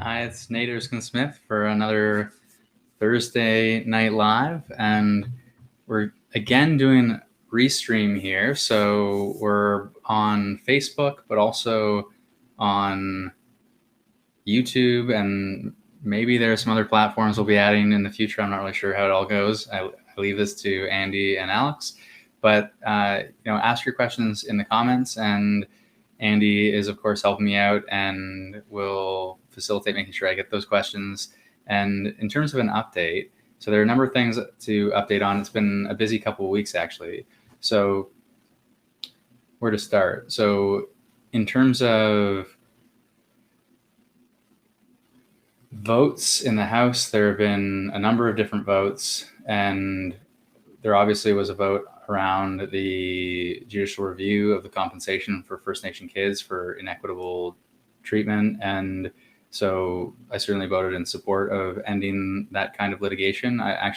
Hi, it's Nate Erskine-Smith for another Thursday Night Live, and we're again doing Restream here. So we're on Facebook, but also on YouTube, and maybe there are some other platforms we'll be adding in the future. I'm not really sure how it all goes. I leave this to Andy and Alex, but ask your questions in the comments, and Andy is, of course, helping me out and will facilitate making sure I get those questions. And in terms of an update, so there are a number of things to update on. It's been a busy couple of weeks, actually. So where to start? So in terms of votes in the House, there have been a number of different votes, and there obviously was a vote around the judicial review of the compensation for First Nation kids for inequitable treatment. And so I certainly voted in support of ending that kind of litigation. I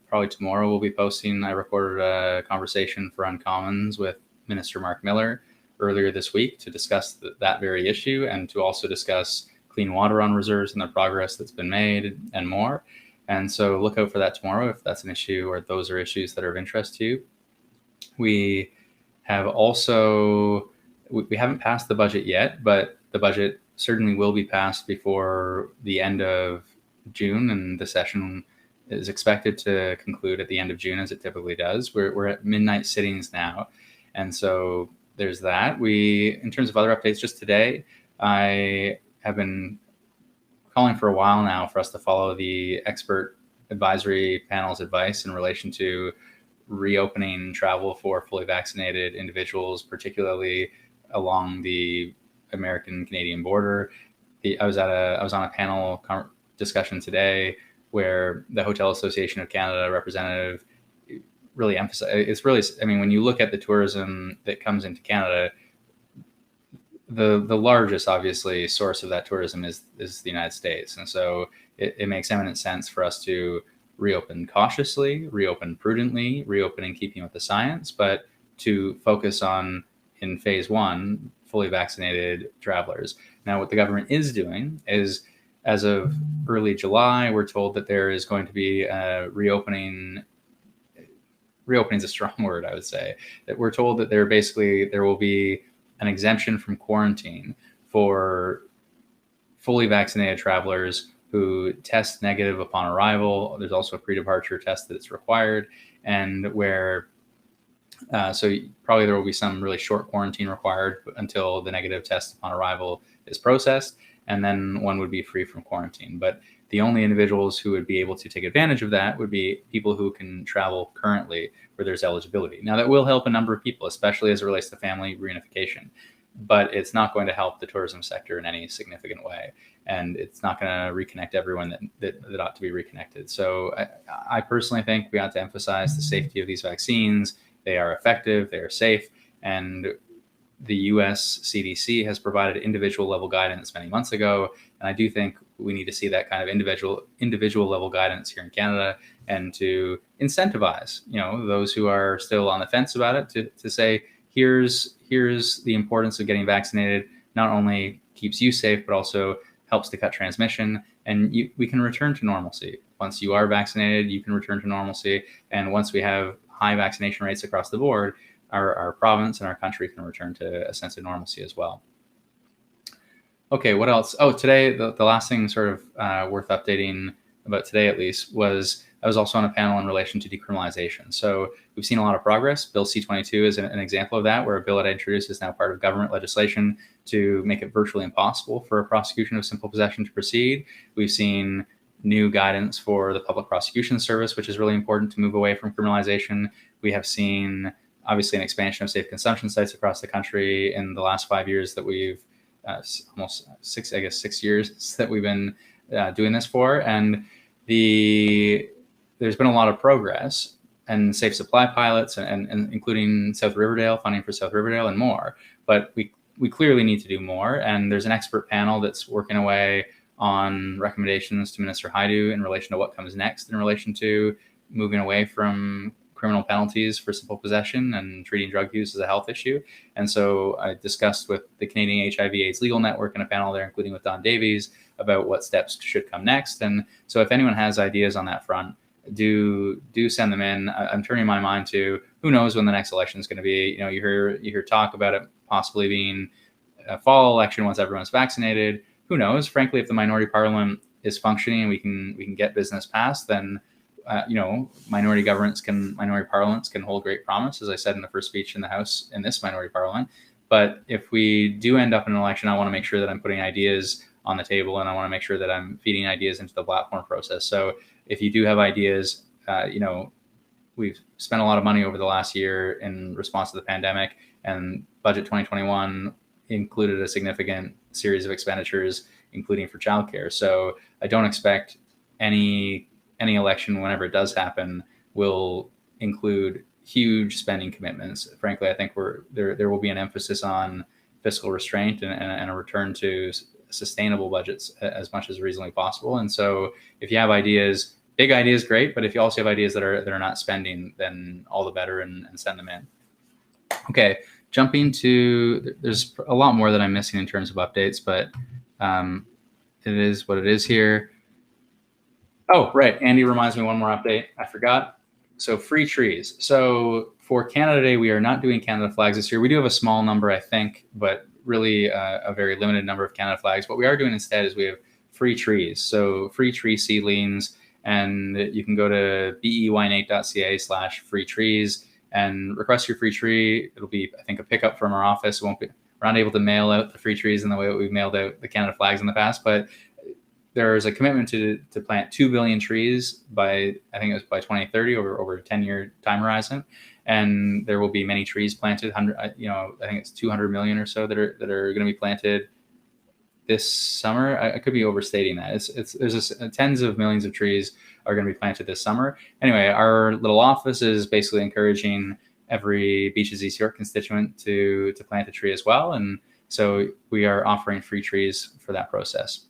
probably tomorrow will be posting, I recorded a conversation for Uncommons with Minister Mark Miller earlier this week to discuss that very issue, and to also discuss clean water on reserves and the progress that's been made and more. And so look out for that tomorrow if that's an issue or those are issues that are of interest to you. We have also, we haven't passed the budget yet, but the budget certainly will be passed before the end of June, and the session is expected to conclude at the end of June, as it typically does. We're at midnight sittings now. And so there's that. In terms of other updates, just today, I have been calling for a while now for us to follow the expert advisory panel's advice in relation to reopening travel for fully vaccinated individuals, particularly along the American-Canadian border. I was on a panel discussion today where the Hotel Association of Canada representative really emphasized, when you look at the tourism that comes into Canada, the largest, obviously, source of that tourism is the United States. And so it makes eminent sense for us to reopen cautiously, reopen prudently, reopen in keeping with the science, but to focus on, in phase one, fully vaccinated travelers. Now, what the government is doing is, as of early July, we're told that there is going to be a reopening. Reopening is a strong word, I would say. That we're told that there will be an exemption from quarantine for fully vaccinated travelers who test negative upon arrival. There's also a pre-departure test that's required, and where so probably there will be some really short quarantine required until the negative test upon arrival is processed, and then one would be free from quarantine. But the only individuals who would be able to take advantage of that would be people who can travel currently where there's eligibility. Now, that will help a number of people, especially as it relates to family reunification, but it's not going to help the tourism sector in any significant way. And it's not going to reconnect everyone that ought to be reconnected. So I personally think we ought to emphasize the safety of these vaccines. They are effective, they are safe, and the US CDC has provided individual level guidance many months ago. And I do think we need to see that kind of individual level guidance here in Canada, and to incentivize, those who are still on the fence about it to say, here's the importance of getting vaccinated. Not only keeps you safe, but also helps to cut transmission, and we can return to normalcy. Once you are vaccinated, you can return to normalcy. And once we have high vaccination rates across the board, our province and our country can return to a sense of normalcy as well. Okay, what else? Oh, today, the last thing sort of worth updating about today, at least, was I was also on a panel in relation to decriminalization. So we've seen a lot of progress. Bill C-22 is an example of that, where a bill that I introduced is now part of government legislation to make it virtually impossible for a prosecution of simple possession to proceed. We've seen new guidance for the Public Prosecution Service, which is really important to move away from criminalization. We have seen, obviously, an expansion of safe consumption sites across the country in the last 5 years that we've almost 6 years that we've been doing this for. And there's been a lot of progress, and safe supply pilots, and including South Riverdale, funding for South Riverdale, and more. But we clearly need to do more. And there's an expert panel that's working away on recommendations to Minister Haidu in relation to what comes next in relation to moving away from criminal penalties for simple possession and treating drug use as a health issue. And so I discussed with the Canadian HIV/AIDS Legal Network in a panel there, including with Don Davies, about what steps should come next. And so if anyone has ideas on that front, do send them in. I'm turning my mind to who knows when the next election is going to be. You know, you hear talk about it possibly being a fall election once everyone's vaccinated. Who knows? Frankly, if the minority parliament is functioning and we can get business passed, then minority parliaments can hold great promise, as I said in the first speech in the House in this minority parliament. But if we do end up in an election, I want to make sure that I'm putting ideas on the table, and I want to make sure that I'm feeding ideas into the platform process. So if you do have ideas, we've spent a lot of money over the last year in response to the pandemic, and budget 2021 included a significant series of expenditures, including for childcare. So I don't expect any election, whenever it does happen, will include huge spending commitments. Frankly, I think there will be an emphasis on fiscal restraint and a return to sustainable budgets as much as reasonably possible. And so if you have ideas, big ideas, great. But if you also have ideas that are not spending, then all the better, and send them in. Okay, jumping to, there's a lot more that I'm missing in terms of updates, but it is what it is here. Oh, right. Andy reminds me one more update. I forgot. So free trees. So for Canada Day, we are not doing Canada flags this year. We do have a small number, I think, but really a very limited number of Canada flags. What we are doing instead is we have free trees. So free tree seedlings, and you can go to bey8.ca/free trees and request your free tree. It'll be, I think, a pickup from our office. We're not able to mail out the free trees in the way that we've mailed out the Canada flags in the past, but there's a commitment to plant 2 billion trees by 2030 over a 10-year time horizon. And there will be many trees planted. I think it's 200 million or so that are going to be planted this summer. I could be overstating that. There's tens of millions of trees are going to be planted this summer. Anyway, our little office is basically encouraging every Beaches East York constituent to plant a tree as well. And so we are offering free trees for that process.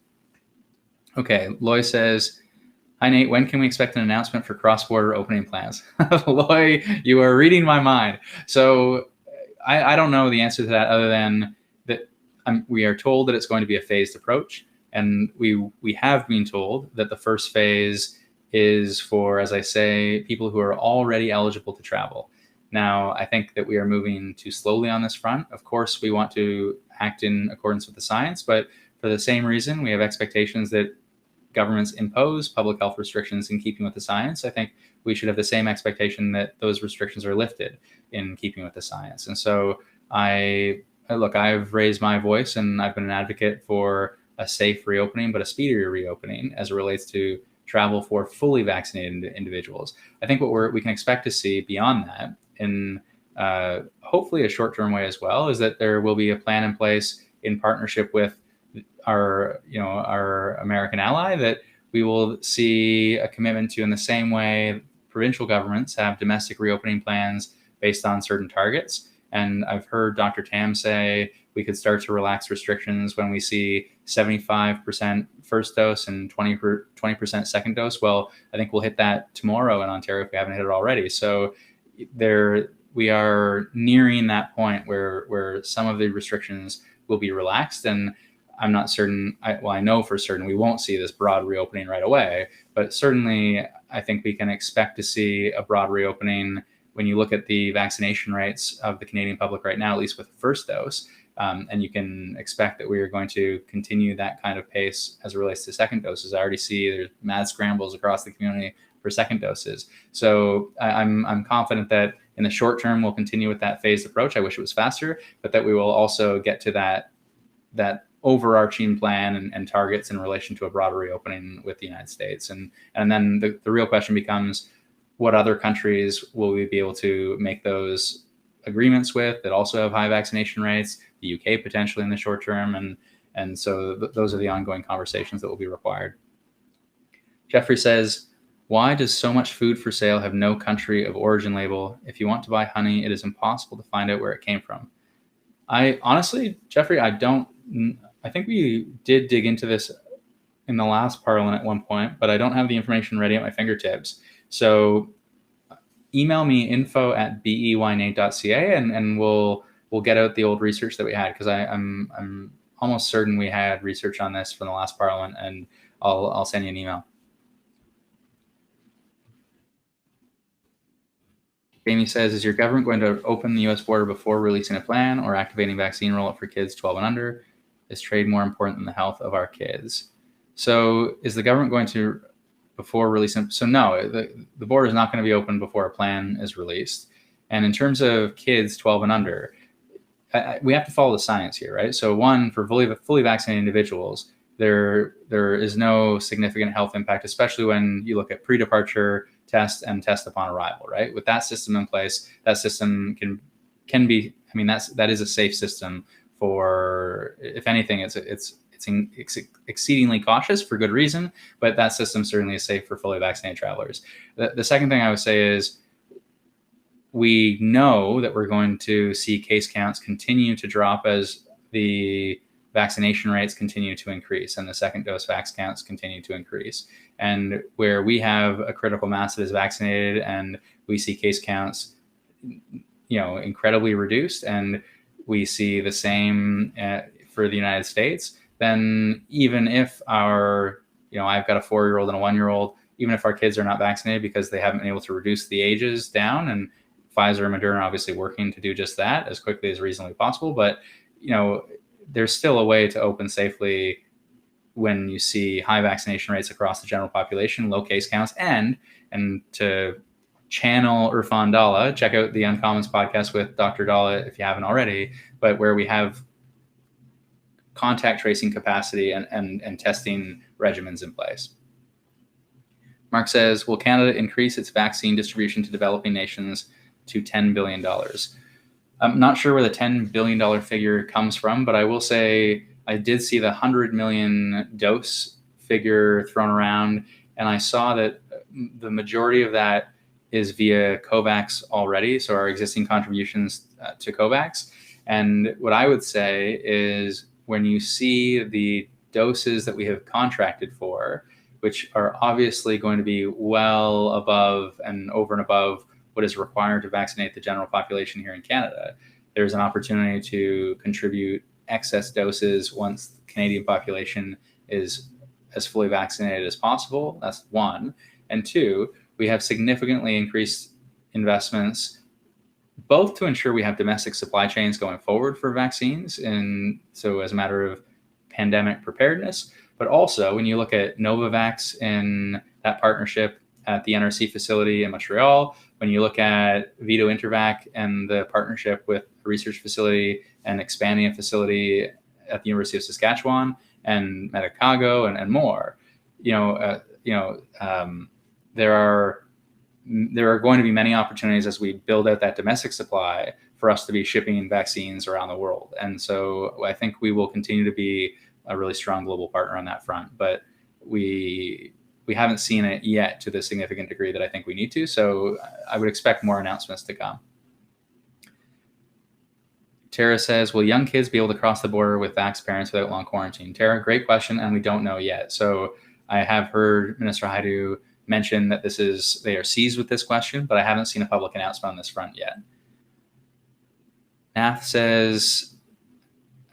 Okay, Loy says, hi, Nate, when can we expect an announcement for Crossborder opening plans? Loy, you are reading my mind. So I don't know the answer to that, other than that we are told that it's going to be a phased approach. And we have been told that the first phase is for, as I say, people who are already eligible to travel. Now, I think that we are moving too slowly on this front. Of course, we want to act in accordance with the science, but for the same reason, we have expectations that governments impose public health restrictions in keeping with the science. I think we should have the same expectation that those restrictions are lifted in keeping with the science. And so I've raised my voice, and I've been an advocate for a safe reopening, but a speedier reopening as it relates to travel for fully vaccinated individuals. I think what we can expect to see beyond that, in hopefully a short-term way as well, is that there will be a plan in place in partnership with our American ally, that we will see a commitment to, in the same way provincial governments have domestic reopening plans based on certain targets. And I've heard Dr. Tam say we could start to relax restrictions when we see 75% first dose and 20% second dose. Well, I think we'll hit that tomorrow in Ontario if we haven't hit it already. So we are nearing that point where some of the restrictions will be relaxed. And I'm not certain, I know for certain we won't see this broad reopening right away, but certainly I think we can expect to see a broad reopening when you look at the vaccination rates of the Canadian public right now, at least with the first dose. And you can expect that we are going to continue that kind of pace as it relates to second doses. I already see there's mad scrambles across the community for second doses. So I'm confident that in the short term, we'll continue with that phased approach. I wish it was faster, but that we will also get to that overarching plan and targets in relation to a broader reopening with the United States. And then the real question becomes, what other countries will we be able to make those agreements with that also have high vaccination rates? The UK potentially in the short term. And so those are the ongoing conversations that will be required. Jeffrey says, why does so much food for sale have no country of origin label? If you want to buy honey, it is impossible to find out where it came from. I honestly, Jeffrey, I think we did dig into this in the last Parliament at one point, but I don't have the information ready at my fingertips. So email me info@beynate.ca and we'll get out the old research that we had, because I'm almost certain we had research on this from the last Parliament, and I'll send you an email. Jamie says, is your government going to open the U.S. border before releasing a plan or activating vaccine rollout for kids 12 and under? Is trade more important than the health of our kids? So is the government going to, before releasing? So no, the border is not going to be open before a plan is released. And in terms of kids 12 and under, we have to follow the science here, right? So one, for fully vaccinated individuals, there is no significant health impact, especially when you look at pre-departure test and test upon arrival, right? With that system in place, that system can be, I mean, that is a safe system for, if anything, it's exceedingly cautious for good reason, but that system certainly is safe for fully vaccinated travelers. The second thing I would say is, we know that we're going to see case counts continue to drop as the vaccination rates continue to increase and the second dose vax counts continue to increase. And where we have a critical mass that is vaccinated and we see case counts, incredibly reduced, and we see the same for the United States, then even if I've got a 4-year-old and a 1-year-old, even if our kids are not vaccinated because they haven't been able to reduce the ages down, and Pfizer and Moderna are obviously working to do just that as quickly as reasonably possible. But, there's still a way to open safely when you see high vaccination rates across the general population, low case counts, and to channel Irfan Dalla, check out the Uncommons podcast with Dr. Dalla if you haven't already, but where we have contact tracing capacity and testing regimens in place. Mark says, will Canada increase its vaccine distribution to developing nations to $10 billion? I'm not sure where the $10 billion figure comes from, but I will say I did see the 100 million dose figure thrown around, and I saw that the majority of that is via COVAX already, so our existing contributions to COVAX. And what I would say is, when you see the doses that we have contracted for, which are obviously going to be well above and over and above what is required to vaccinate the general population here in Canada, there's an opportunity to contribute excess doses once the Canadian population is as fully vaccinated as possible. That's one. And two, we have significantly increased investments, both to ensure we have domestic supply chains going forward for vaccines, and so as a matter of pandemic preparedness, but also when you look at Novavax and that partnership at the NRC facility in Montreal, when you look at Vito Intervac and the partnership with a research facility and expanding a facility at the University of Saskatchewan and Medicago and more, there are going to be many opportunities as we build out that domestic supply for us to be shipping vaccines around the world. And so I think we will continue to be a really strong global partner on that front, but we haven't seen it yet to the significant degree that I think we need to. So I would expect more announcements to come. Tara says, will young kids be able to cross the border with vax parents without long quarantine? Tara, great question, and we don't know yet. So I have heard Minister Haidu mention that they are seized with this question, but I haven't seen a public announcement on this front yet. Nath says,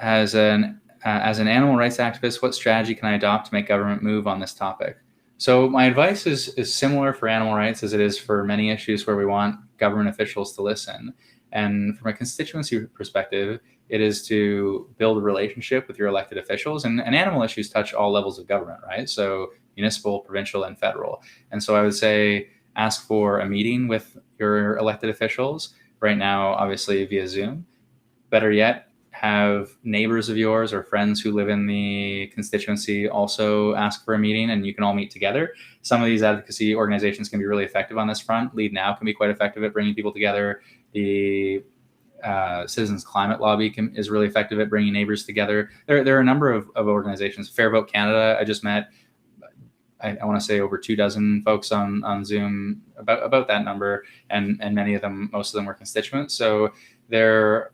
as an animal rights activist, what strategy can I adopt to make government move on this topic? So my advice is similar for animal rights as it is for many issues where we want government officials to listen. And from a constituency perspective, it is to build a relationship with your elected officials. And animal issues touch all levels of government, right? So municipal, provincial, and federal. And so I would say ask for a meeting with your elected officials. Right now, obviously via Zoom. Better yet, have neighbors of yours or friends who live in the constituency also ask for a meeting, and you can all meet together. Some of these advocacy organizations can be really effective on this front. Lead Now can be quite effective at bringing people together. The Citizens Climate Lobby is really effective at bringing neighbors together. There are a number of organizations. Fair Vote Canada, I just met, I want to say over 24 folks on Zoom, about that number, and many of them, most of them were constituents. So there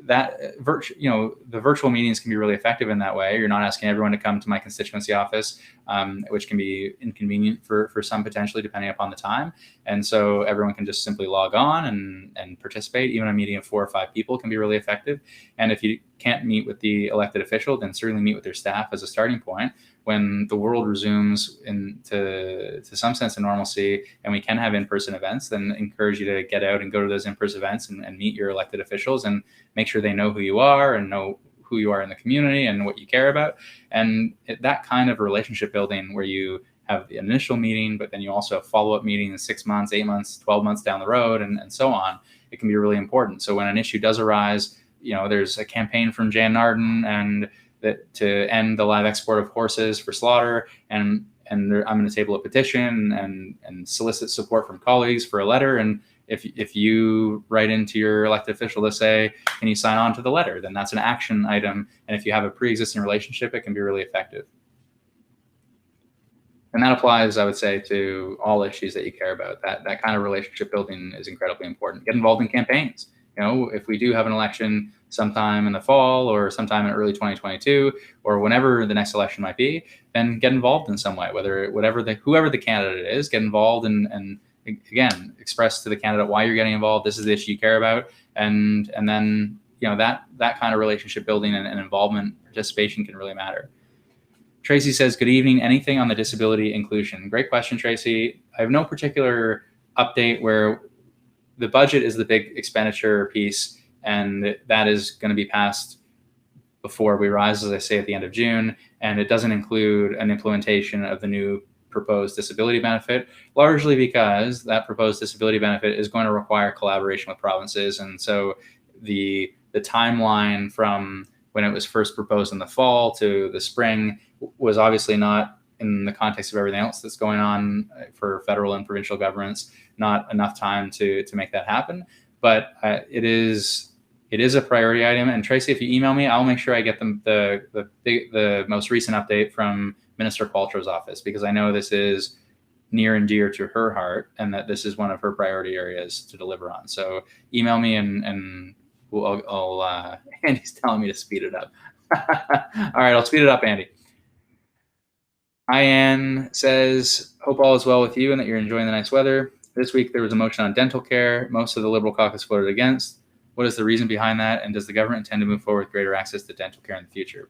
the virtual meetings can be really effective in that way. You're not asking everyone to come to my constituency office, which can be inconvenient for some potentially, depending upon the time. And so everyone can just simply log on and participate. Even a meeting of 4 or 5 people can be really effective. And if you can't meet with the elected official, then certainly meet with their staff as a starting point. When the world resumes to some sense of normalcy and we can have in-person events, then encourage you to get out and go to those in-person events and meet your elected officials and make sure they know who you are and know who you are in the community and what you care about. And that kind of relationship building where you have the initial meeting, but then you also have follow-up meetings 6 months, 8 months, 12 months down the road, and so on. It can be really important. So when an issue does arise, there's a campaign from Jan Narden and that to end the live export of horses for slaughter, and I'm going to table a petition and solicit support from colleagues for a letter. And if you write into your elected official to say, can you sign on to the letter, then that's an action item. And if you have a pre-existing relationship, it can be really effective. And that applies, I would say, to all issues that you care about. That kind of relationship building is incredibly important. Get involved in campaigns. If we do have an election sometime in the fall or sometime in early 2022 or whenever the next election might be, then get involved in some way, whoever the candidate is, get involved and again, express to the candidate why you're getting involved. This is the issue you care about. And then, that kind of relationship building and involvement, participation can really matter. Tracy says, good evening. Anything on the disability inclusion? Great question, Tracy. I have no particular update where the budget is the big expenditure piece, and that is going to be passed before we rise, as I say, at the end of June. And it doesn't include an implementation of the new proposed disability benefit, largely because that proposed disability benefit is going to require collaboration with provinces. And so the timeline from when it was first proposed in the fall to the spring was obviously not, in the context of everything else that's going on for federal and provincial governments, not enough time to make that happen. But it is a priority item. And Tracy, if you email me, I'll make sure I get the most recent update from Minister Qualtrow's office, because I know this is near and dear to her heart and that this is one of her priority areas to deliver on. So email me and Andy's telling me to speed it up. All right, I'll speed it up, Andy. Ian says, hope all is well with you and that you're enjoying the nice weather. This week there was a motion on dental care. Most of the Liberal caucus voted against. What is the reason behind that? And does the government intend to move forward with greater access to dental care in the future?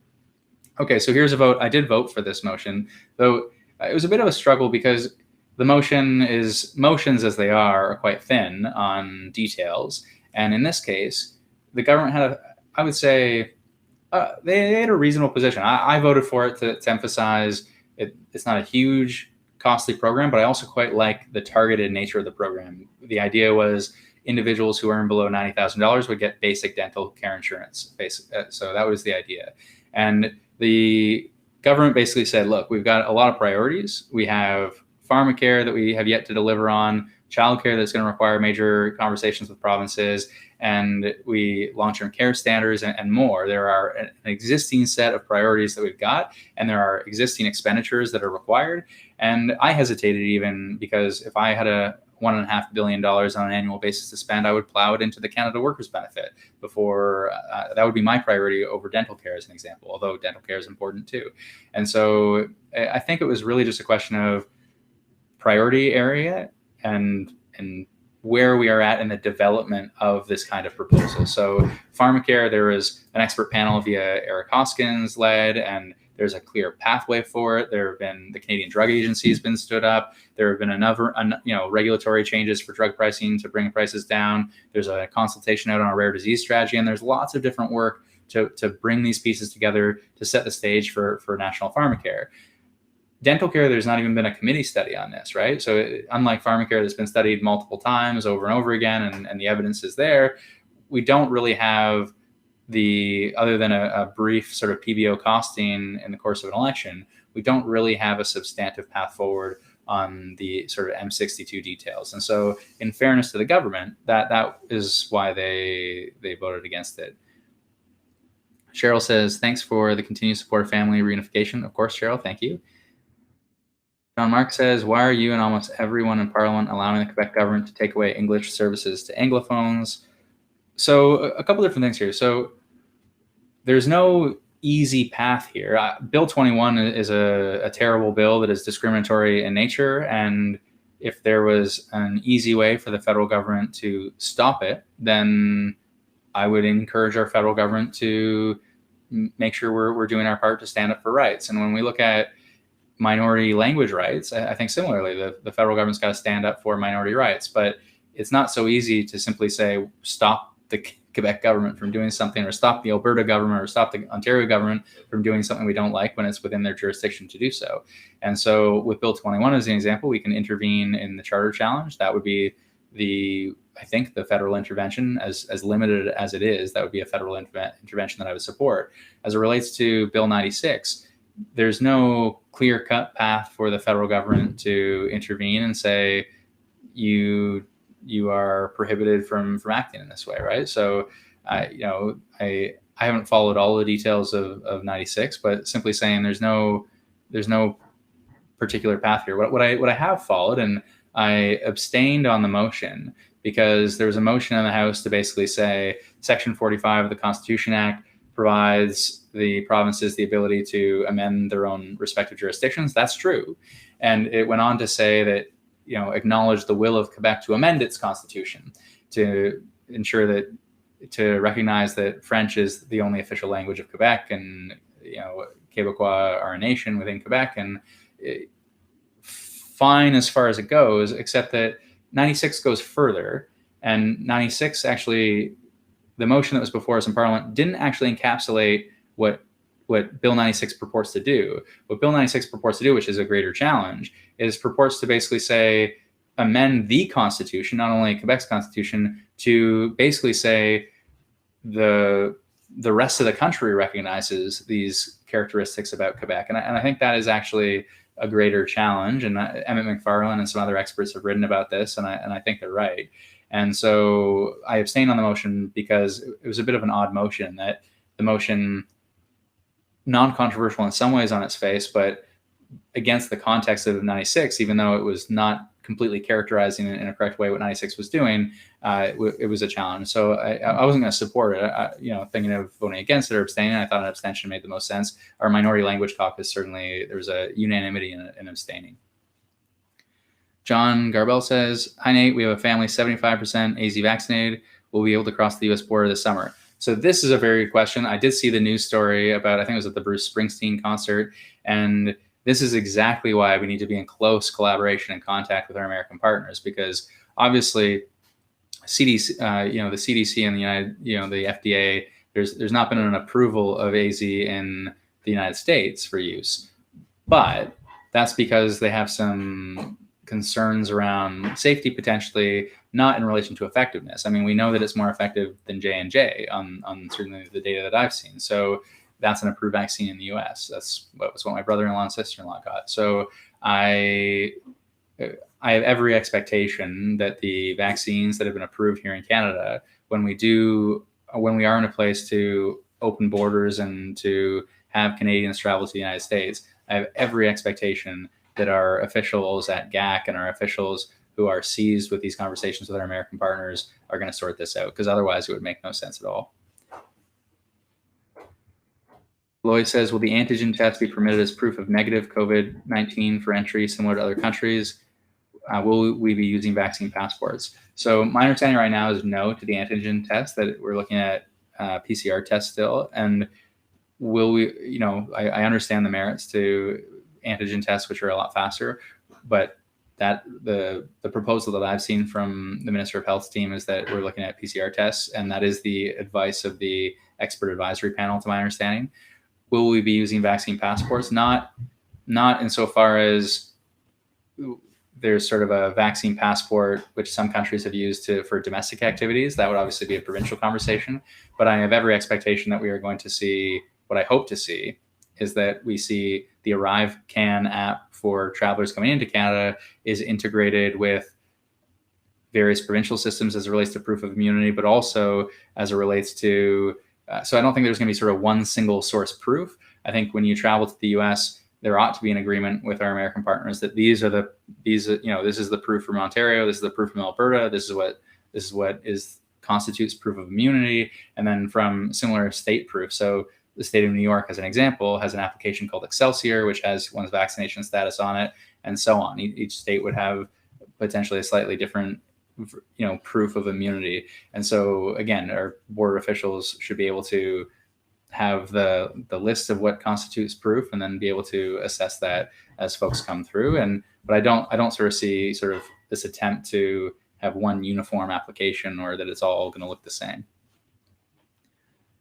Okay, so here's a vote. I did vote for this motion, though it was a bit of a struggle because the motions as they are quite thin on details. And in this case, the government had I would say, they had a reasonable position. I voted for it to emphasize it's not a huge, costly program, but I also quite like the targeted nature of the program. The idea was individuals who earn below $90,000 would get basic dental care insurance. So that was the idea. And the government basically said, look, we've got a lot of priorities. We have pharmacare that we have yet to deliver on, childcare that's going to require major conversations with provinces, and we long-term care standards and more. There are an existing set of priorities that we've got, and there are existing expenditures that are required. And I hesitated even because if I had a $1.5 billion on an annual basis to spend, I would plow it into the Canada Workers Benefit before that would be my priority over dental care as an example, although dental care is important too. And so I think it was really just a question of priority area and where we are at in the development of this kind of proposal. So pharmacare, there was an expert panel via Eric Hoskins led, and there's a clear pathway for it. There have been, the Canadian Drug Agency has been stood up. There have been regulatory changes for drug pricing to bring prices down. There's a consultation out on a rare disease strategy, and there's lots of different work to bring these pieces together to set the stage for national pharmacare. Dental care, there's not even been a committee study on this, right? So unlike pharmacare that's been studied multiple times over and over again, and the evidence is there, we don't really have other than a brief sort of PBO costing in the course of an election, we don't really have a substantive path forward on the sort of M62 details. And so in fairness to the government, that is why they voted against it. Cheryl says, thanks for the continued support of family reunification. Of course, Cheryl, thank you. John Mark says, why are you and almost everyone in Parliament allowing the Quebec government to take away English services to Anglophones? So a couple different things here. So there's no easy path here. Bill 21 is a terrible bill that is discriminatory in nature. And if there was an easy way for the federal government to stop it, then I would encourage our federal government to make sure we're doing our part to stand up for rights. And when we look at minority language rights, I think similarly, the federal government's got to stand up for minority rights. But it's not so easy to simply say, stop the Quebec government from doing something, or stop the Alberta government, or stop the Ontario government from doing something we don't like when it's within their jurisdiction to do so. And so with Bill 21 as an example, we can intervene in the charter challenge. That would be I think the federal intervention, as limited as it is, that would be a federal intervention that I would support. As it relates to Bill 96, there's no clear-cut path for the federal government to intervene and say, you are prohibited from acting in this way, right? So, I haven't followed all the details of 96, but simply saying there's no particular path here. What I have followed, and I abstained on the motion because there was a motion in the House to basically say Section 45 of the Constitution Act provides the provinces the ability to amend their own respective jurisdictions. That's true. And it went on to say that, acknowledge the will of Quebec to amend its constitution to ensure that, to recognize that French is the only official language of Quebec, and, Quebecois are a nation within Quebec, and fine as far as it goes, except that 96 goes further. And 96 actually, the motion that was before us in Parliament didn't actually encapsulate what Bill 96 purports to do. What Bill 96 purports to do, which is a greater challenge, is purports to basically say, amend the Constitution, not only Quebec's Constitution, to basically say the rest of the country recognizes these characteristics about Quebec. And I think that is actually a greater challenge. And Emmett McFarlane and some other experts have written about this, and I think they're right. And so I abstained on the motion because it was a bit of an odd motion, that the motion, non-controversial in some ways on its face, but against the context of 96, even though it was not completely characterizing in a correct way what 96 was doing, it was a challenge. So I wasn't going to support it. Thinking of voting against it or abstaining, I thought an abstention made the most sense. Our minority language caucus, certainly there was a unanimity in abstaining. John Garbell says, "Hi Nate, we have a family 75% AZ vaccinated. We'll be able to cross the U.S. border this summer." So this is a very good question. I did see the news story about, I think it was at the Bruce Springsteen concert, and this is exactly why we need to be in close collaboration and contact with our American partners, because obviously CDC, the CDC and the FDA, there's not been an approval of AZ in the United States for use, but that's because they have some concerns around safety, potentially, not in relation to effectiveness. I mean, we know that it's more effective than J&J on certainly the data that I've seen. So that's an approved vaccine in the US. That's what my brother-in-law and sister-in-law got. So I have every expectation that the vaccines that have been approved here in Canada, when we are in a place to open borders and to have Canadians travel to the United States, I have every expectation that our officials at GAC and our officials who are seized with these conversations with our American partners are going to sort this out, because otherwise it would make no sense at all. Lloyd says, will the antigen test be permitted as proof of negative COVID-19 for entry similar to other countries? Will we be using vaccine passports? So my understanding right now is no to the antigen test, that we're looking at PCR tests still. And will we, I understand the merits to antigen tests, which are a lot faster, but that the proposal that I've seen from the Minister of Health's team is that we're looking at PCR tests, and that is the advice of the expert advisory panel, to my understanding. Will we be using vaccine passports? Not insofar as there's sort of a vaccine passport, which some countries have used for domestic activities. That would obviously be a provincial conversation, but I have every expectation that we are going to see, what I hope to see, is that we see the Arrive Can app for travelers coming into Canada is integrated with various provincial systems as it relates to proof of immunity, but also as it relates to, so I don't think there's going to be sort of one single source proof. I think when you travel to the US, there ought to be an agreement with our American partners that this is the proof from Ontario, this is the proof from Alberta, this is what is constitutes proof of immunity, and then from similar state proof. So the state of New York, as an example, has an application called Excelsior, which has one's vaccination status on it, and so on. Each state would have potentially a slightly different, proof of immunity. And so again, our border officials should be able to have the list of what constitutes proof, and then be able to assess that as folks come through. But I don't sort of see sort of this attempt to have one uniform application, or that it's all going to look the same.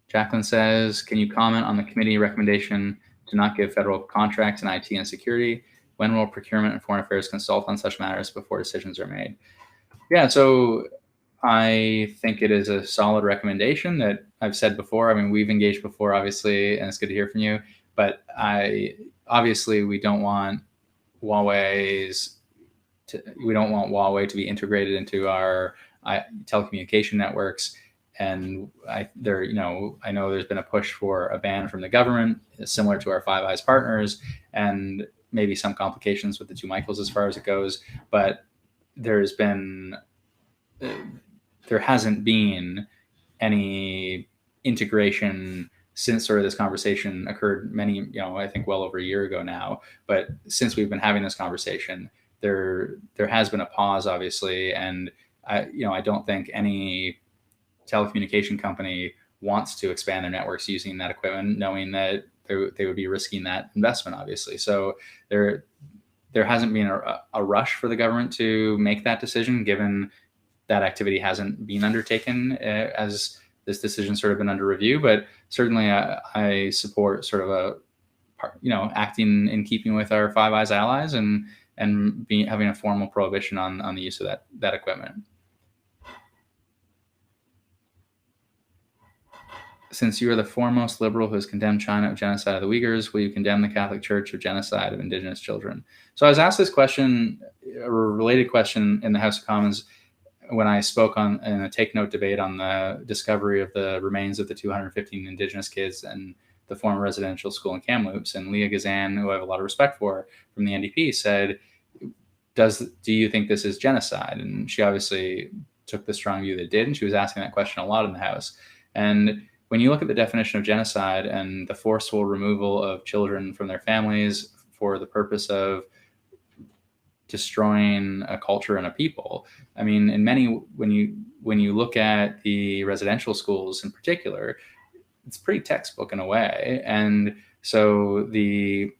Jacqueline says, can you comment on the committee recommendation to not give federal contracts in IT and security? When will procurement and foreign affairs consult on such matters before decisions are made? Yeah, so I think it is a solid recommendation that I've said before. I mean, we've engaged before, obviously, and it's good to hear from you. But obviously we don't want Huawei to be integrated into our telecommunication networks. And I know there's been a push for a ban from the government, similar to our Five Eyes partners, and maybe some complications with the two Michaels as far as it goes. But there hasn't been any integration since sort of this conversation occurred I think well over a year ago now. But since we've been having this conversation, there has been a pause, obviously. And I don't think any telecommunication company wants to expand their networks using that equipment, knowing that they would be risking that investment, obviously. So there hasn't been a rush for the government to make that decision, given that activity hasn't been undertaken as this decision sort of been under review. But certainly I support sort of acting in keeping with our Five Eyes allies, and having a formal prohibition on the use of that equipment. Since you are the foremost liberal who has condemned China of genocide of the Uyghurs, will you condemn the Catholic Church of genocide of indigenous children? So I was asked this question, a related question, in the House of Commons when I spoke in a take note debate on the discovery of the remains of the 215 indigenous kids and the former residential school in Kamloops. And Leah Gazan, who I have a lot of respect for, from the NDP, said, do you think this is genocide? And she obviously took the strong view that it did, and she was asking that question a lot in the House. And when you look at the definition of genocide and the forceful removal of children from their families for the purpose of destroying a culture and a people, I mean, when you look at the residential schools in particular, it's pretty textbook in a way. And so the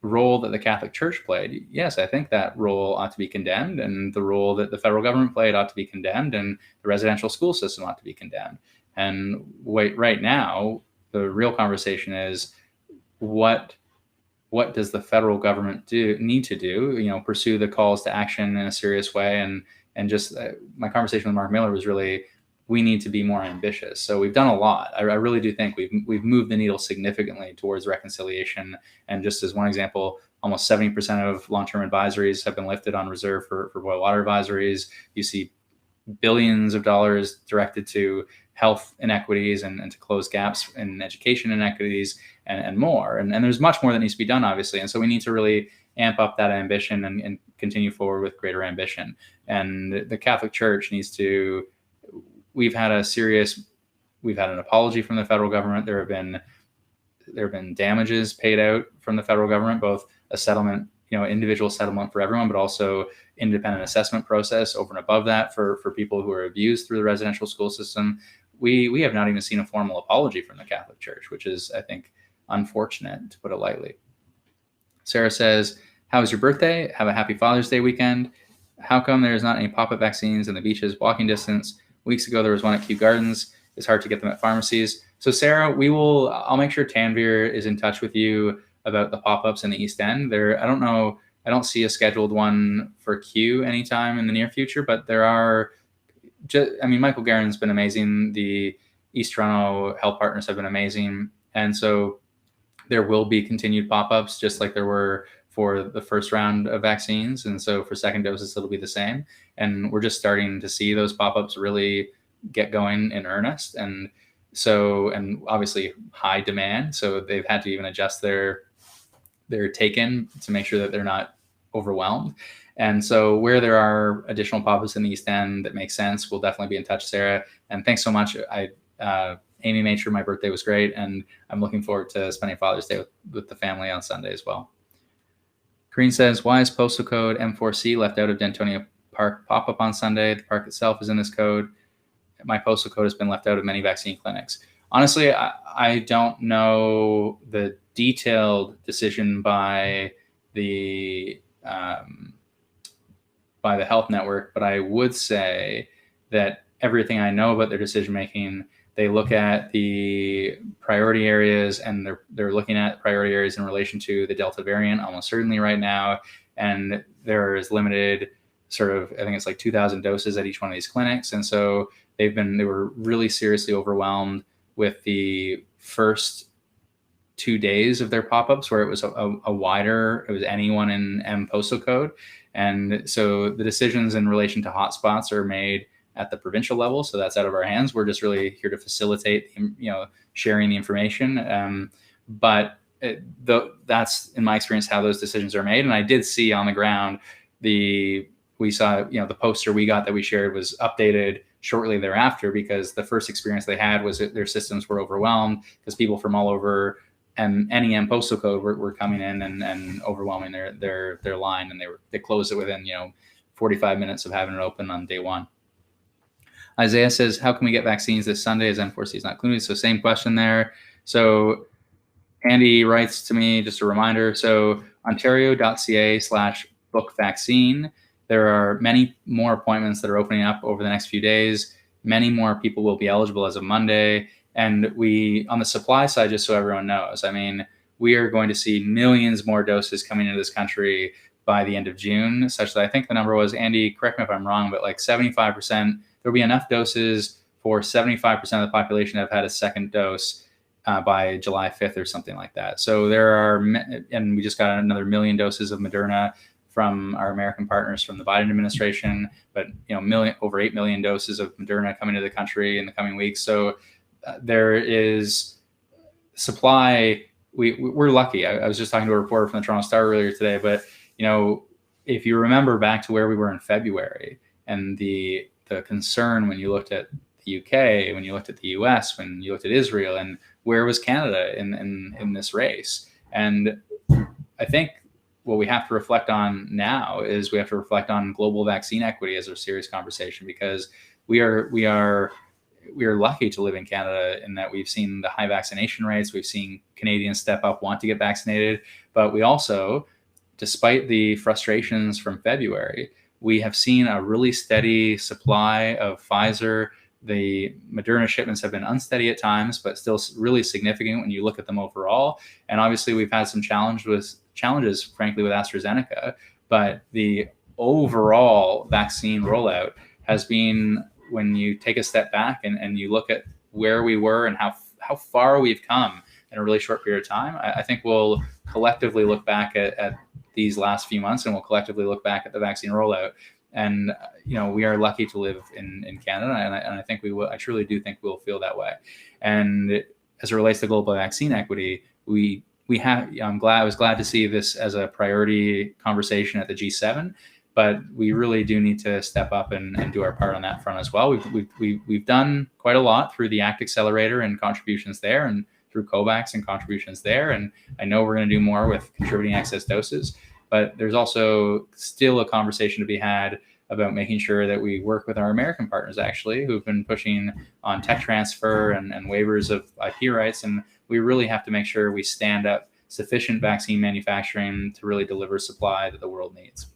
role that the Catholic Church played, yes, I think that role ought to be condemned, and the role that the federal government played ought to be condemned, and the residential school system ought to be condemned. And right now, the real conversation is what does the federal government need to do? Pursue the calls to action in a serious way. And just my conversation with Mark Miller was really, we need to be more ambitious. So we've done a lot. I really do think we've moved the needle significantly towards reconciliation. And just as one example, almost 70% of long-term advisories have been lifted on reserve for boil water advisories. You see billions of dollars directed to health inequities and to close gaps in education inequities and more. And there's much more that needs to be done, obviously. And so we need to really amp up that ambition and continue forward with greater ambition. And the Catholic Church needs to, we've had an apology from the federal government. There have been damages paid out from the federal government, both a settlement, individual settlement for everyone, but also independent assessment process over and above that for people who are abused through the residential school system. We have not even seen a formal apology from the Catholic Church, which is, I think, unfortunate, to put it lightly. Sarah says, how was your birthday? Have a happy Father's Day weekend. How come there's not any pop-up vaccines in the beaches walking distance? Weeks ago, there was one at Kew Gardens. It's hard to get them at pharmacies. So Sarah, I'll make sure Tanvir is in touch with you about the pop-ups in the East End. I don't see a scheduled one for Kew anytime in the near future, but there are, Michael Guerin's been amazing. The East Toronto Health Partners have been amazing. And so there will be continued pop-ups, just like there were for the first round of vaccines. And so for second doses, it'll be the same. And we're just starting to see those pop-ups really get going in earnest. And obviously high demand. So they've had to even adjust their take-in to make sure that they're not overwhelmed. And so where there are additional pop-ups in the East End that make sense, we'll definitely be in touch, Sarah. And thanks so much. Amy made sure my birthday was great, and I'm looking forward to spending Father's Day with the family on Sunday as well. Green says, why is postal code M4C left out of Dentonia Park pop-up on Sunday? The park itself is in this code. My postal code has been left out of many vaccine clinics. Honestly, I don't know the detailed decision by the health network, but I would say that everything I know about their decision making, they look at the priority areas, and they're looking at priority areas in relation to the Delta variant almost certainly right now. And there is limited sort of, I think it's like 2,000 doses at each one of these clinics. And so they were really seriously overwhelmed with the first 2 days of their pop-ups, where it was it was anyone in M postal code. And so the decisions in relation to hotspots are made at the provincial level. So that's out of our hands. We're just really here to facilitate, sharing the information. But that's, in my experience, how those decisions are made. And I did see on the ground, we saw, the poster we got that we shared was updated shortly thereafter, because the first experience they had was that their systems were overwhelmed because people from all over any M postal code were coming in and overwhelming their line, and they closed it within 45 minutes of having it open on day one. Isaiah says, how can we get vaccines this Sunday as M4C is not included? So same question there. So Andy writes to me, just a reminder. So ontario.ca/book vaccine. There are many more appointments that are opening up over the next few days. Many more people will be eligible as of Monday. And we, on the supply side, just so everyone knows, we are going to see millions more doses coming into this country by the end of June, such that I think the number was, Andy, correct me if I'm wrong, but like 75%, there'll be enough doses for 75% of the population to have had a second dose by July 5th or something like that. So and we just got another 1 million doses of Moderna from our American partners from the Biden administration, but over 8 million doses of Moderna coming to the country in the coming weeks. So there is supply. We're lucky. I was just talking to a reporter from the Toronto Star earlier today, but if you remember back to where we were in February, and the concern when you looked at the UK, when you looked at the US, when you looked at Israel, and where was Canada in this race? And I think what we have to reflect on now is we have to reflect on global vaccine equity as a serious conversation, because we are lucky to live in Canada in that we've seen the high vaccination rates. We've seen Canadians step up, want to get vaccinated, but we also, despite the frustrations from February, we have seen a really steady supply of Pfizer. The Moderna shipments have been unsteady at times, but still really significant when you look at them overall. And obviously we've had some challenges, frankly, with AstraZeneca, but the overall vaccine rollout has been, when you take a step back and you look at where we were and how far we've come in a really short period of time, I think we'll collectively look back at these last few months, and we'll collectively look back at the vaccine rollout. And, we are lucky to live in Canada. And I think I truly do think we'll feel that way. And as it relates to global vaccine equity, I was glad to see this as a priority conversation at the G7, but we really do need to step up and do our part on that front as well. We've done quite a lot through the ACT Accelerator and contributions there, and through COVAX and contributions there. And I know we're going to do more with contributing excess doses, but there's also still a conversation to be had about making sure that we work with our American partners, actually, who've been pushing on tech transfer and waivers of IP rights. And we really have to make sure we stand up sufficient vaccine manufacturing to really deliver supply that the world needs.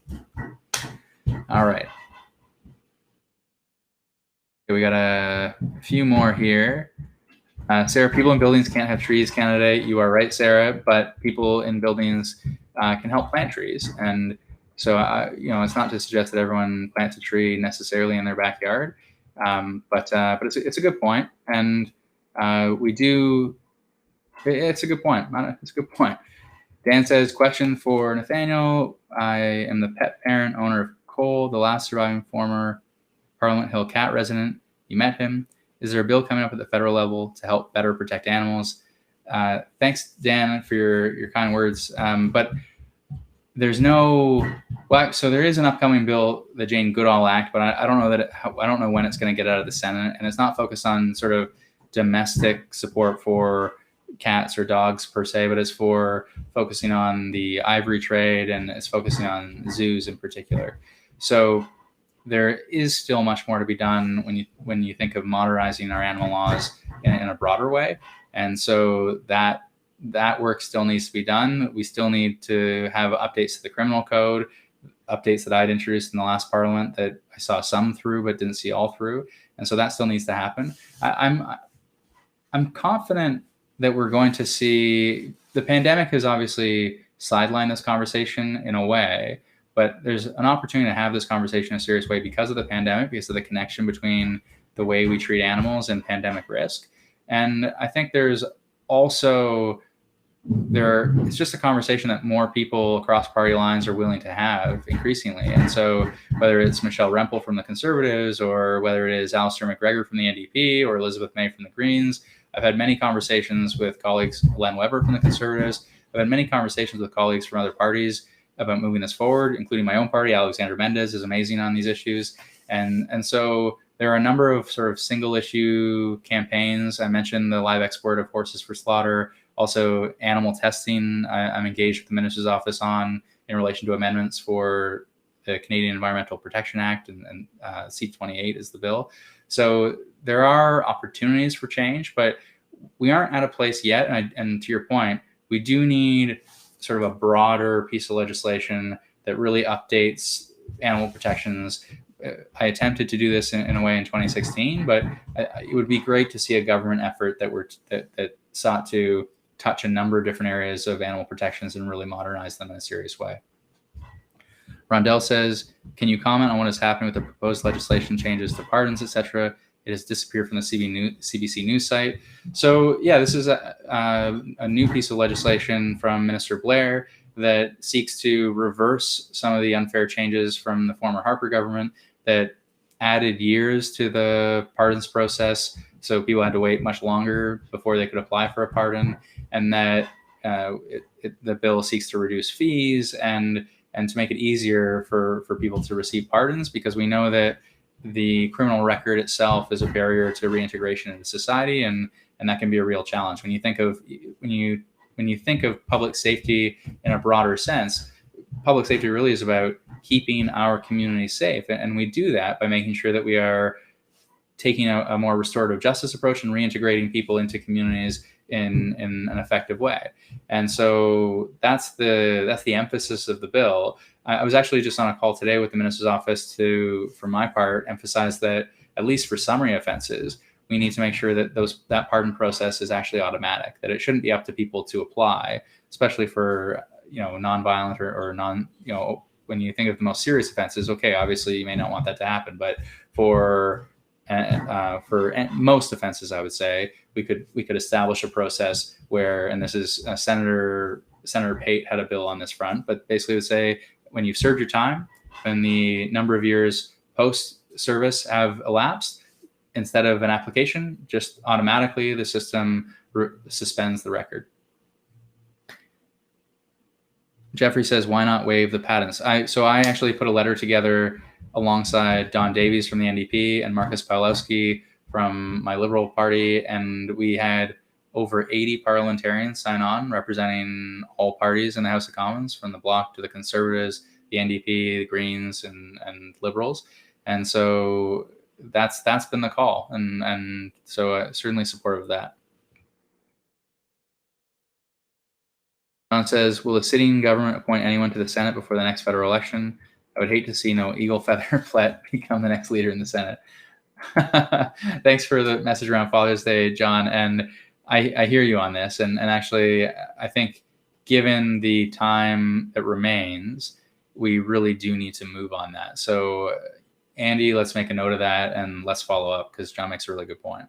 All right. We got a few more here. Sarah, people in buildings can't have trees candidate. You are right, Sarah, but people in buildings can help plant trees. And so, it's not to suggest that everyone plants a tree necessarily in their backyard, but it's a good point. And it's a good point. It's a good point. Dan says, question for Nathaniel. I am the pet parent owner of Cole, the last surviving former Parliament Hill cat resident. You met him. Is there a bill coming up at the federal level to help better protect animals? Thanks, Dan, for your kind words. But there's no, well, so there is an upcoming bill, the Jane Goodall Act, but I don't know that I don't know when it's going to get out of the Senate, and it's not focused on sort of domestic support for cats or dogs per se, but it's for focusing on the ivory trade, and it's focusing on zoos in particular. So there is still much more to be done when you think of modernizing our animal laws in a broader way, and so that work still needs to be done. We still need to have updates to the criminal code, updates that I'd introduced in the last parliament that I saw some through but didn't see all through, and so that still needs to happen. I'm confident that we're going to see, the pandemic has obviously sidelined this conversation in a way, but there's an opportunity to have this conversation in a serious way because of the pandemic, because of the connection between the way we treat animals and pandemic risk. And I think there's also it's just a conversation that more people across party lines are willing to have increasingly. And so whether it's Michelle Rempel from the Conservatives, or whether it is Alistair McGregor from the NDP, or Elizabeth May from the Greens, I've had many conversations with colleagues, Len Weber from the Conservatives. I've had many conversations with colleagues from other parties about moving this forward, including my own party. Alexander Mendez is amazing on these issues. And so there are a number of sort of single issue campaigns. I mentioned the live export of horses for slaughter, also animal testing. I'm engaged with the Minister's Office on in relation to amendments for the Canadian Environmental Protection Act, and C-28 is the bill. So there are opportunities for change, but we aren't at a place yet. And to your point, we do need sort of a broader piece of legislation that really updates animal protections. I attempted to do this in a way in 2016, but it would be great to see a government effort that sought to touch a number of different areas of animal protections and really modernize them in a serious way. Rondell says, can you comment on what has happened with the proposed legislation changes to pardons, etc.? It has disappeared from the CBC News site. So yeah, this is a new piece of legislation from Minister Blair that seeks to reverse some of the unfair changes from the former Harper government that added years to the pardons process. So people had to wait much longer before they could apply for a pardon, and that the bill seeks to reduce fees and to make it easier for people to receive pardons, because we know that the criminal record itself is a barrier to reintegration into society, and that can be a real challenge. When you think of public safety in a broader sense, public safety really is about keeping our community safe, and we do that by making sure that we are taking a more restorative justice approach and reintegrating people into communities in an effective way. And so that's the emphasis of the bill. I was actually just on a call today with the Minister's Office to, for my part, emphasize that at least for summary offenses, we need to make sure that that pardon process is actually automatic, that it shouldn't be up to people to apply, especially for nonviolent or non, when you think of the most serious offenses. Okay, obviously you may not want that to happen, but for most offenses, I would say we could establish a process where, and this is Senator Pate had a bill on this front, but basically would say when you've served your time and the number of years post service have elapsed, instead of an application, just automatically the system suspends the record. Jeffrey says, why not waive the patents? So I actually put a letter together alongside Don Davies from the NDP and Marcus Pawlowski from my Liberal Party, and we had over 80 parliamentarians sign on, representing all parties in the House of Commons, from the Bloc to the Conservatives, the NDP, the Greens, and Liberals. And so that's been the call, and so certainly supportive of that. John says, will the sitting government appoint anyone to the Senate before the next federal election? I would hate to see no eagle feather Plett become the next leader in the Senate. Thanks for the message around Father's Day, John. And I hear you on this. And actually, I think given the time that remains, we really do need to move on that. So Andy, let's make a note of that and let's follow up, because John makes a really good point.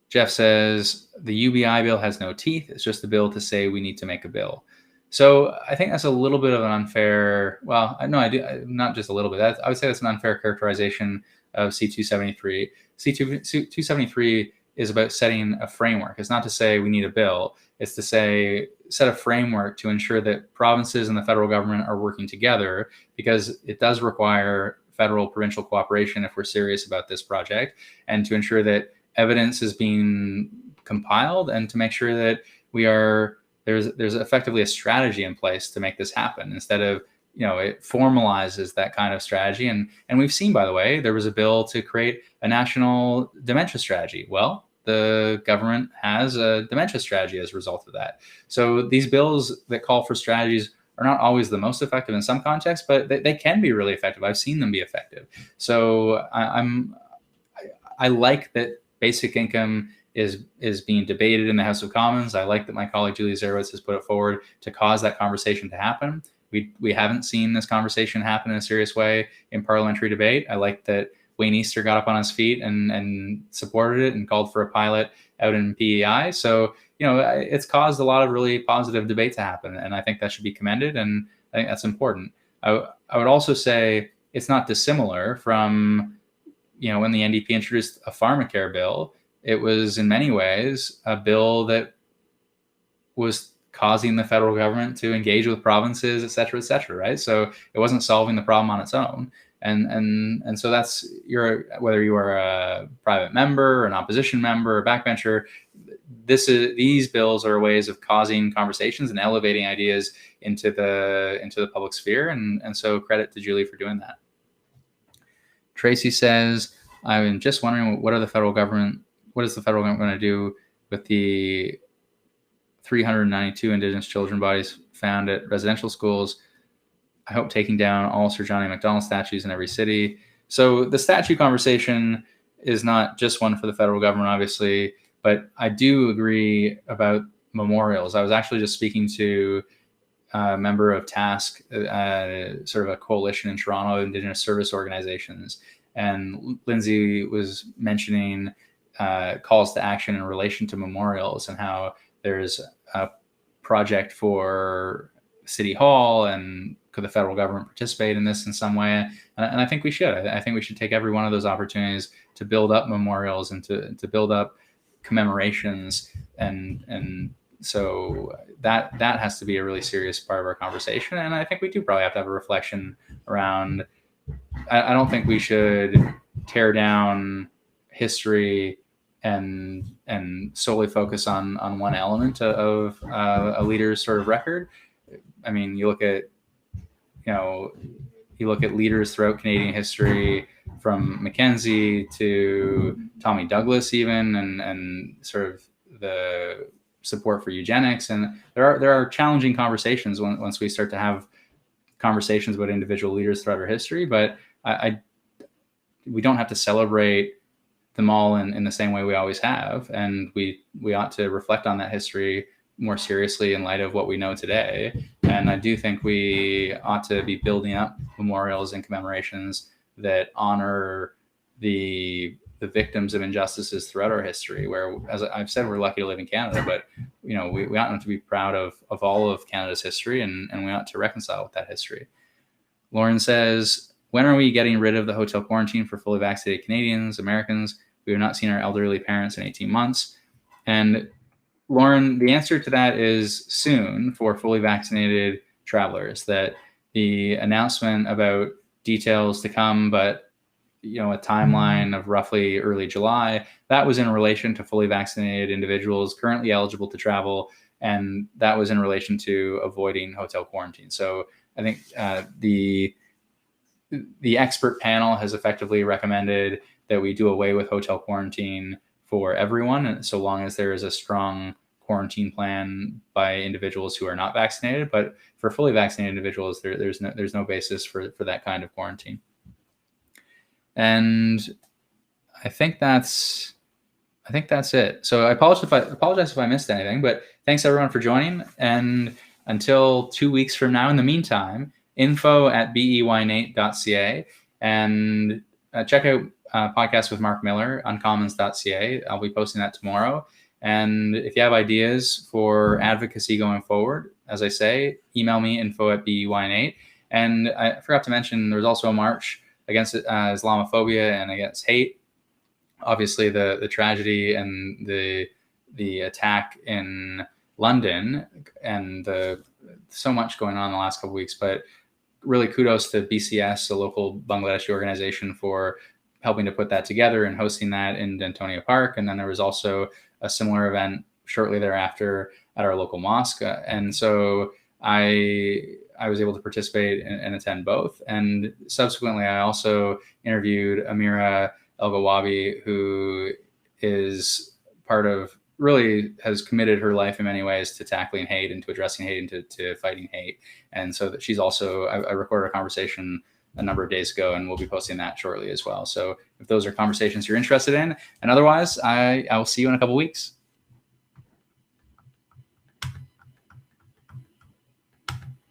Jeff says, the UBI bill has no teeth. It's just a bill to say we need to make a bill. So I think that's a little bit of an unfair, well, no, I do, not just a little bit. I would say that's an unfair characterization of C-273. C-273 is about setting a framework. It's not to say we need a bill. It's to say set a framework to ensure that provinces and the federal government are working together, because it does require federal provincial cooperation if we're serious about this project, and to ensure that evidence is being compiled, and to make sure that there's effectively a strategy in place to make this happen, instead of, it formalizes that kind of strategy. And we've seen, by the way, there was a bill to create a national dementia strategy. Well, the government has a dementia strategy as a result of that. So these bills that call for strategies are not always the most effective in some contexts, but they can be really effective. I've seen them be effective. So I like that basic income is being debated in the House of Commons. I like that my colleague Julie Zerowitz has put it forward to cause that conversation to happen. We haven't seen this conversation happen in a serious way in parliamentary debate. I like that Wayne Easter got up on his feet and supported it and called for a pilot out in PEI. So, it's caused a lot of really positive debate to happen, and I think that should be commended, and I think that's important. I would also say it's not dissimilar from, when the NDP introduced a pharmacare bill. It was in many ways a bill that was causing the federal government to engage with provinces, et cetera, right? So it wasn't solving the problem on its own. And so that's whether you are a private member, an opposition member, a backbencher, these bills are ways of causing conversations and elevating ideas into the public sphere. And so credit to Julie for doing that. Tracy says, I'm just wondering what is the federal government going to do with the 392 Indigenous children bodies found at residential schools? I hope taking down all Sir Johnny MacDonald statues in every city. So the statue conversation is not just one for the federal government, obviously, but I do agree about memorials. I was actually just speaking to a member of TASC, sort of a coalition in Toronto, Indigenous service organizations, and Lindsay was mentioning calls to action in relation to memorials, and how there's a project for City Hall, and could the federal government participate in this in some way? And I think we should. I think we should take every one of those opportunities to build up memorials and to build up commemorations, and so that has to be a really serious part of our conversation. And I think we do probably have to have a reflection around. I don't think we should tear down history and solely focus on one element of a leader's sort of record. I mean, you look at leaders throughout Canadian history, from Mackenzie to Tommy Douglas, even, and sort of the support for eugenics. And there are challenging conversations once we start to have conversations about individual leaders throughout our history. But we don't have to celebrate them all in the same way we always have, and we ought to reflect on that history more seriously in light of what we know today. And I do think we ought to be building up memorials and commemorations that honor the victims of injustices throughout our history, where, as I've said, we're lucky to live in Canada, but we ought to be proud of all of Canada's history, and we ought to reconcile with that history. Lauren says, when are we getting rid of the hotel quarantine for fully vaccinated Canadians, Americans? We have not seen our elderly parents in 18 months. And Lauren, the answer to that is soon for fully vaccinated travelers. That the announcement about details to come, but a timeline of roughly early July, that was in relation to fully vaccinated individuals currently eligible to travel, and that was in relation to avoiding hotel quarantine. So I think the expert panel has effectively recommended that we do away with hotel quarantine for everyone, so long as there is a strong quarantine plan by individuals who are not vaccinated. But for fully vaccinated individuals, there's no basis for that kind of quarantine. And I think that's it. So I apologize if I missed anything, but thanks everyone for joining. And until 2 weeks from now, in the meantime, info@bey8.ca, and check out podcast with Mark Miller, uncommons.ca. I'll be posting that tomorrow. And if you have ideas for advocacy going forward, as I say, email me, info@bey8. And I forgot to mention, there's also a march against Islamophobia and against hate. Obviously, the tragedy and the attack in London, and so much going on in the last couple of weeks. But really kudos to BCS, a local Bangladeshi organization, for helping to put that together and hosting that in Dentonia Park. And then there was also a similar event shortly thereafter at our local mosque. And so I was able to participate and attend both. And subsequently, I also interviewed Amira El-Gawabi, who is part of, really has committed her life in many ways to tackling hate and to addressing hate and to fighting hate. And so that she's also, I recorded a conversation a number of days ago, and we'll be posting that shortly as well. So if those are conversations you're interested in, and otherwise, I will see you in a couple of weeks.